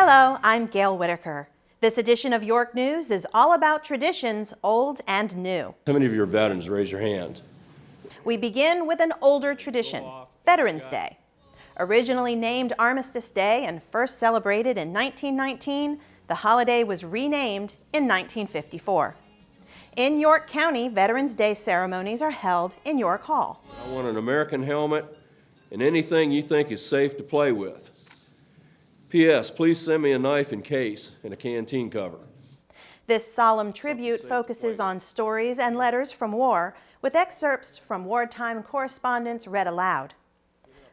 Hello, I'm Gail Whitaker. This edition of York News is all about traditions, old and new. How many of your veterans, raise your hands? We begin with an older tradition, Veterans Day. Originally named Armistice Day and first celebrated in 1919, the holiday was renamed in 1954. In York County, Veterans Day ceremonies are held in York Hall. I want an American helmet and anything you think is safe to play with. P.S. Please send me a knife and case and a canteen cover. This solemn tribute focuses on stories and letters from war, with excerpts from wartime correspondence read aloud.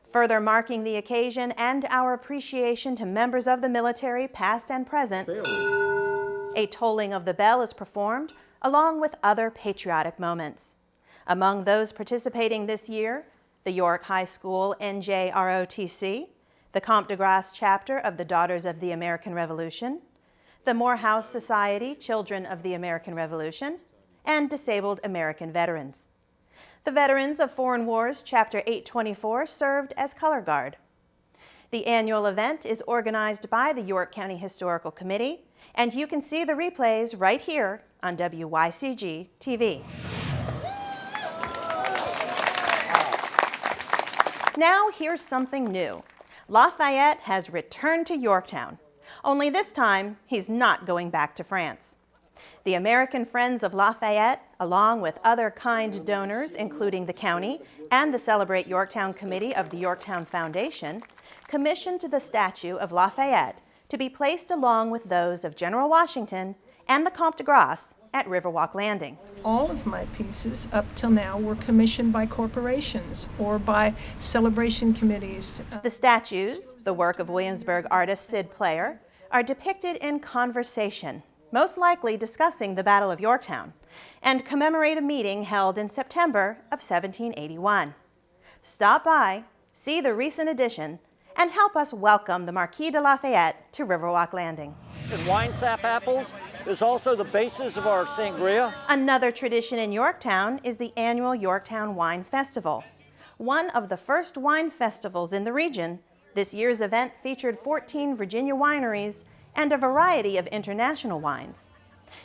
Further marking the occasion and our appreciation to members of the military, past and present, a tolling of the bell is performed, along with other patriotic moments. Among those participating this year, the York High School NJROTC, the Comte de Grasse chapter of the Daughters of the American Revolution, the Morehouse Society Children of the American Revolution, and Disabled American Veterans. The Veterans of Foreign Wars Chapter 824 served as color guard. The annual event is organized by the York County Historical Committee, and you can see the replays right here on WYCG TV. Now here's something new. Lafayette has returned to Yorktown, only this time he's not going back to France. The American Friends of Lafayette, along with other kind donors, including the county and the Celebrate Yorktown Committee of the Yorktown Foundation, commissioned the statue of Lafayette to be placed along with those of General Washington and the Comte de Grasse at Riverwalk Landing. All of my pieces up till now were commissioned by corporations or by celebration committees. The statues, the work of Williamsburg artist Sid Player, are depicted in conversation, most likely discussing the Battle of Yorktown, and commemorate a meeting held in September of 1781. Stop by, see the recent edition, and help us welcome the Marquis de Lafayette to Riverwalk Landing. And wine sap apples is also the basis of our sangria. Another tradition in Yorktown is the annual Yorktown Wine Festival. One of the first wine festivals in the region, this year's event featured 14 Virginia wineries and a variety of international wines.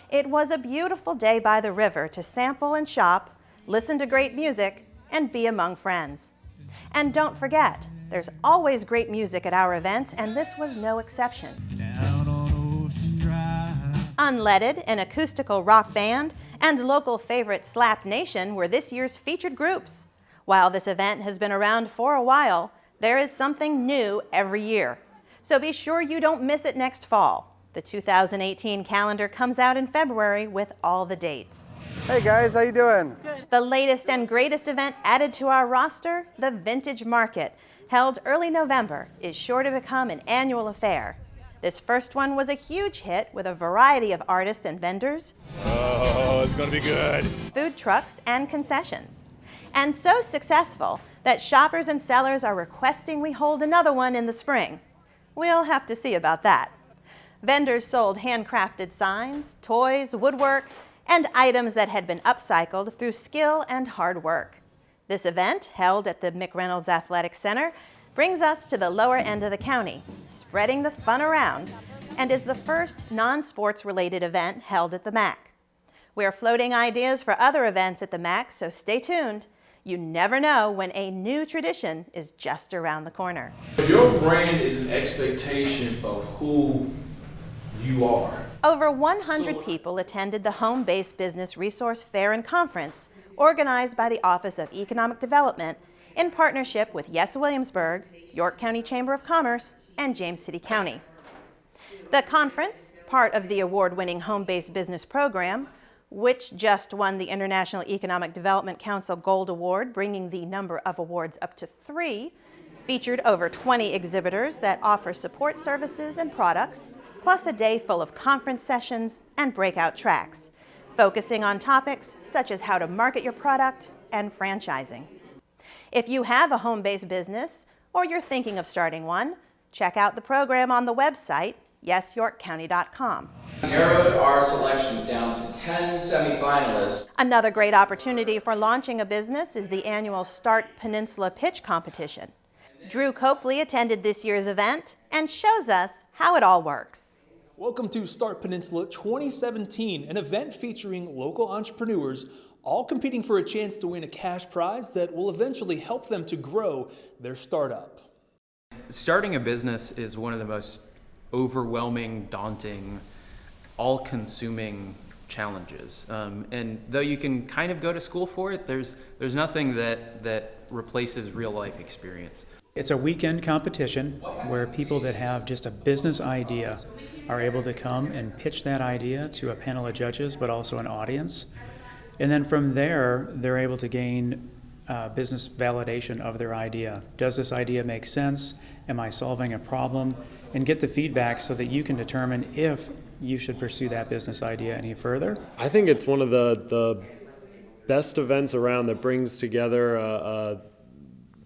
It was a beautiful day by the river to sample and shop, listen to great music, and be among friends. And don't forget, there's always great music at our events, and this was no exception. Unleaded, an acoustical rock band, and local favorite Slap Nation were this year's featured groups. While this event has been around for a while, there is something new every year. So be sure you don't miss it next fall. The 2018 calendar comes out in February with all the dates. Hey guys, how you doing? Good. The latest and greatest event added to our roster, the Vintage Market, held early November, is sure to become an annual affair. This first one was a huge hit with a variety of artists and vendors. Oh, it's gonna be good. Food trucks and concessions. And so successful that shoppers and sellers are requesting we hold another one in the spring. We'll have to see about that. Vendors sold handcrafted signs, toys, woodwork, and items that had been upcycled through skill and hard work. This event, held at the McReynolds Athletic Center, brings us to the lower end of the county, spreading the fun around, and is the first non-sports related event held at the MAC. We're floating ideas for other events at the MAC, so stay tuned. You never know when a new tradition is just around the corner. Your brand is an expectation of who you are. Over 100 people attended the Home-Based Business Resource Fair and Conference, organized by the Office of Economic Development in partnership with Yes Williamsburg, York County Chamber of Commerce, and James City County. The conference, part of the award-winning Home-Based Business Program, which just won the International Economic Development Council Gold Award, bringing the number of awards up to 3, featured over 20 exhibitors that offer support services and products, plus a day full of conference sessions and breakout tracks, focusing on topics such as how to market your product and franchising. If you have a home-based business or you're thinking of starting one, check out the program on the website, yesyorkcounty.com. Narrowed our selections down to 10 semifinalists. Another great opportunity for launching a business is the annual Start Peninsula Pitch Competition. Drew Copley attended this year's event and shows us how it all works. Welcome to Start Peninsula 2017, an event featuring local entrepreneurs all competing for a chance to win a cash prize that will eventually help them to grow their startup. Starting a business is one of the most overwhelming, daunting, all-consuming challenges. And though you can kind of go to school for it, there's nothing that replaces real-life experience. It's a weekend competition where people that have just a business idea are able to come and pitch that idea to a panel of judges, but also an audience. And then from there, they're able to gain business validation of their idea. Does this idea make sense? Am I solving a problem? And get the feedback so that you can determine if you should pursue that business idea any further. I think it's one of the best events around that brings together,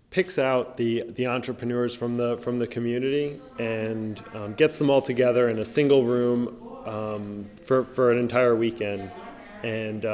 picks out the entrepreneurs from the community and gets them all together in a single room for an entire weekend. And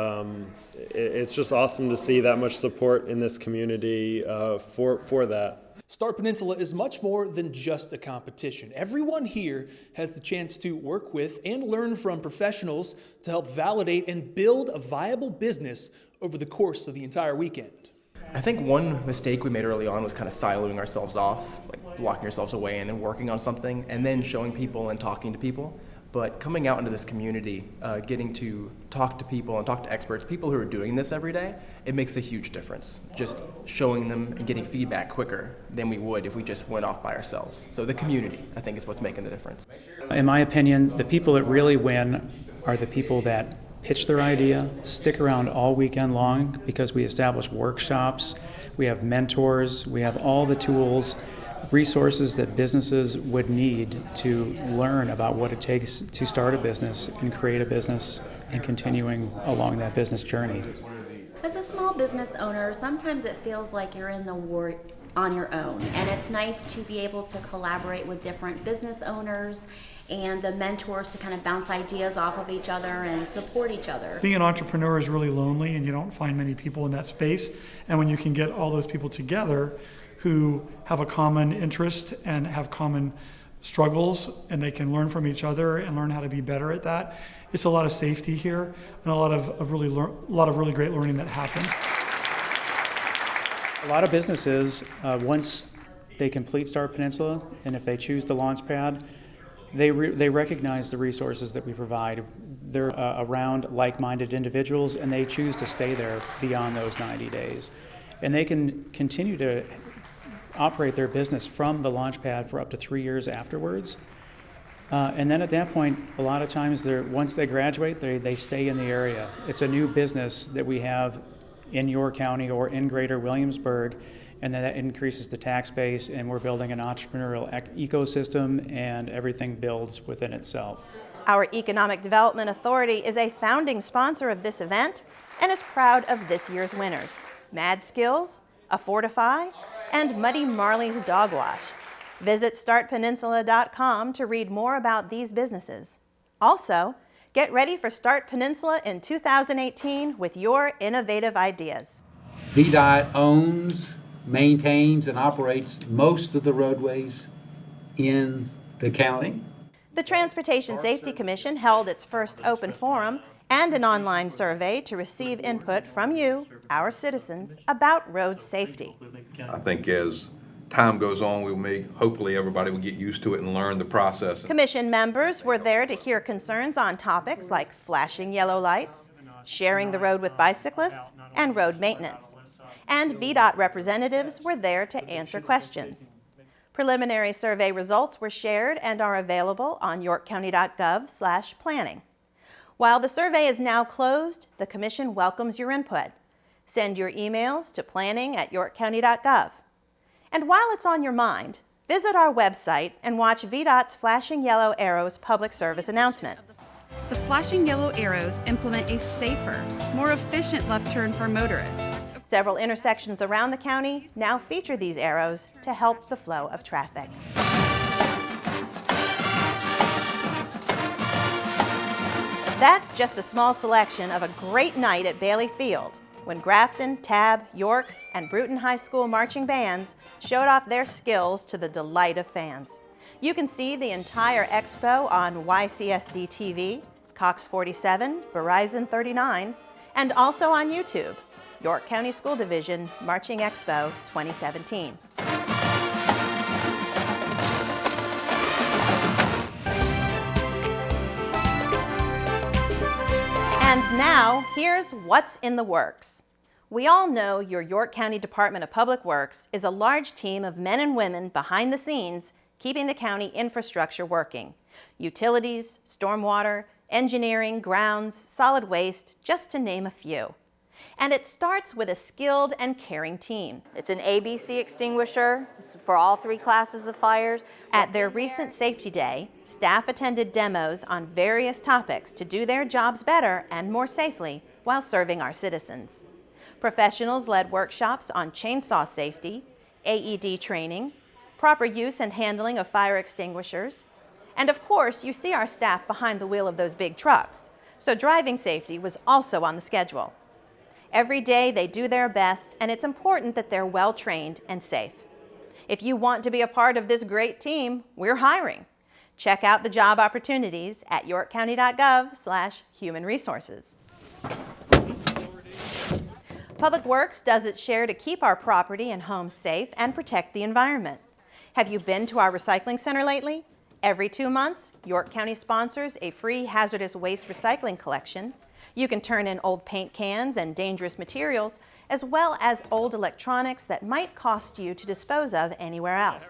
it's just awesome to see that much support in this community for that. Start Peninsula is much more than just a competition. Everyone here has the chance to work with and learn from professionals to help validate and build a viable business over the course of the entire weekend. I think one mistake we made early on was kind of siloing ourselves off, like locking ourselves away and then working on something and then showing people and talking to people. But coming out into this community, getting to talk to people and talk to experts, people who are doing this every day, it makes a huge difference. Just showing them and getting feedback quicker than we would if we just went off by ourselves. So the community, I think, is what's making the difference. In my opinion, the people that really win are the people that pitch their idea, stick around all weekend long because we establish workshops, we have mentors, we have all the tools, resources that businesses would need to learn about what it takes to start a business and create a business and continuing along that business journey. As a small business owner, sometimes it feels like you're in the war on your own, and it's nice to be able to collaborate with different business owners and the mentors to kind of bounce ideas off of each other and support each other. Being an entrepreneur is really lonely, and you don't find many people in that space, and when you can get all those people together who have a common interest and have common struggles, and they can learn from each other and learn how to be better at that. It's a lot of safety here and a lot of really great learning that happens. A lot of businesses, once they complete Start Peninsula, and if they choose the Launchpad, they recognize the resources that we provide. They're around like-minded individuals, and they choose to stay there beyond those 90 days. And they can continue to operate their business from the Launchpad for up to 3 years afterwards. And then at that point, a lot of times, once they graduate, they stay in the area. It's a new business that we have in York County or in Greater Williamsburg, and then that increases the tax base, and we're building an entrepreneurial ecosystem, and everything builds within itself. Our Economic Development Authority is a founding sponsor of this event and is proud of this year's winners: Mad Skills, Affordify, and Muddy Marley's Dog Wash. Visit startpeninsula.com to read more about these businesses. Also, get ready for Start Peninsula in 2018 with your innovative ideas. VDOT owns, maintains, and operates most of the roadways in the county. The Transportation Safety Commission held its first open forum and an online survey to receive input from you, our citizens, about road safety. I think as time goes on, hopefully everybody will get used to it and learn the process. Commission members were there to hear concerns on topics like flashing yellow lights, sharing the road with bicyclists, and road maintenance. And VDOT representatives were there to answer questions. Preliminary survey results were shared and are available on yorkcounty.gov/planning. While the survey is now closed, the Commission welcomes your input. Send your emails to planning@yorkcounty.gov. And while it's on your mind, visit our website and watch VDOT's Flashing Yellow Arrows public service announcement. The flashing yellow arrows implement a safer, more efficient left turn for motorists. Several intersections around the county now feature these arrows to help the flow of traffic. That's just a small selection of a great night at Bailey Field, when Grafton, Tabb, York, and Bruton High School marching bands showed off their skills to the delight of fans. You can see the entire expo on YCSD TV, Cox 47, Verizon 39, and also on YouTube, York County School Division Marching Expo 2017. And now, here's what's in the works. We all know your York County Department of Public Works is a large team of men and women behind the scenes keeping the county infrastructure working. Utilities, stormwater, engineering, grounds, solid waste, just to name a few. And it starts with a skilled and caring team. It's an ABC extinguisher for all 3 classes of fires. At their recent Safety Day, staff attended demos on various topics to do their jobs better and more safely while serving our citizens. Professionals led workshops on chainsaw safety, AED training, proper use and handling of fire extinguishers, and of course, you see our staff behind the wheel of those big trucks, so driving safety was also on the schedule. Every day they do their best, and it's important that they're well-trained and safe. If you want to be a part of this great team, we're hiring. Check out the job opportunities at yorkcounty.gov/human resources. Public Works does its share to keep our property and homes safe and protect the environment. Have you been to our recycling center lately? Every 2 months, York County sponsors a free hazardous waste recycling collection. You can turn in old paint cans and dangerous materials, as well as old electronics that might cost you to dispose of anywhere else.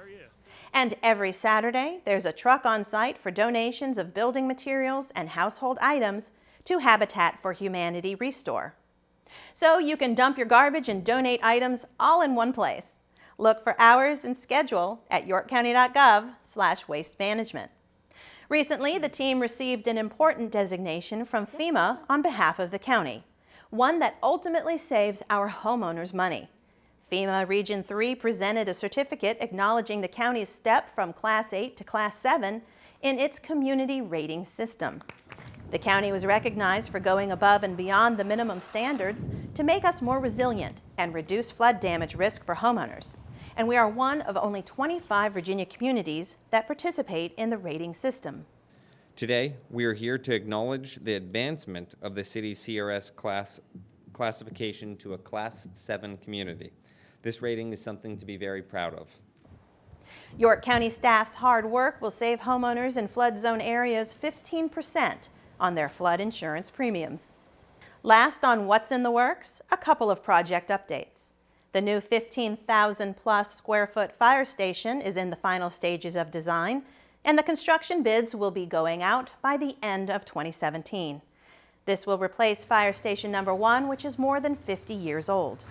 And every Saturday, there's a truck on site for donations of building materials and household items to Habitat for Humanity Restore. So you can dump your garbage and donate items all in one place. Look for hours and schedule at yorkcounty.gov/waste management. Recently, the team received an important designation from FEMA on behalf of the county, one that ultimately saves our homeowners money. FEMA Region 3 presented a certificate acknowledging the county's step from Class 8 to Class 7 in its community rating system. The county was recognized for going above and beyond the minimum standards to make us more resilient and reduce flood damage risk for homeowners. And we are one of only 25 Virginia communities that participate in the rating system. Today, we are here to acknowledge the advancement of the city's CRS classification to a Class 7 community. This rating is something to be very proud of. York County staff's hard work will save homeowners in flood zone areas 15% on their flood insurance premiums. Last on What's in the Works, a couple of project updates. The new 15,000-plus square foot fire station is in the final stages of design, and the construction bids will be going out by the end of 2017. This will replace Fire Station Number 1, which is more than 50 years old.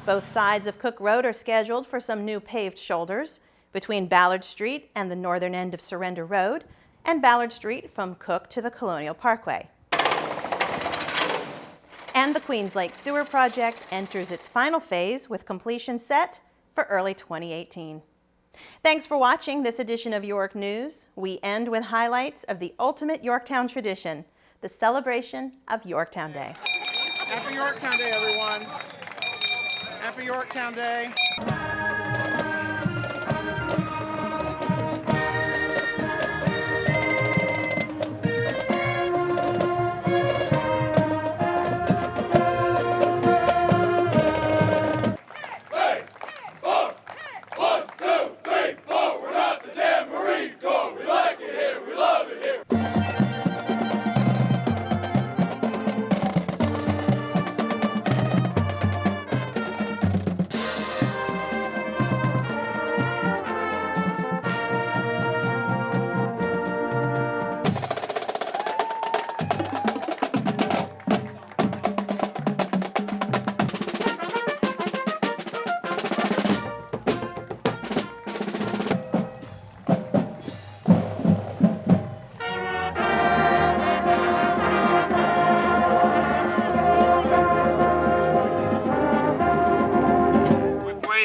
Both sides of Cook Road are scheduled for some new paved shoulders between Ballard Street and the northern end of Surrender Road, and Ballard Street from Cook to the Colonial Parkway. And the Queens Lake Sewer Project enters its final phase with completion set for early 2018. Thanks for watching this edition of York News. We end with highlights of the ultimate Yorktown tradition, the celebration of Yorktown Day. Happy Yorktown Day, everyone. Happy Yorktown Day.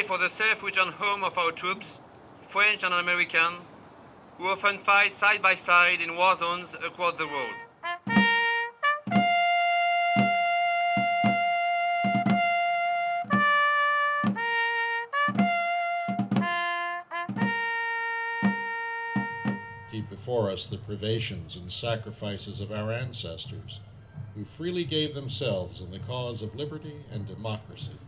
For the safe return home of our troops, French and American, who often fight side by side in war zones across the world. before us the privations and sacrifices of our ancestors, who freely gave themselves in the cause of liberty and democracy.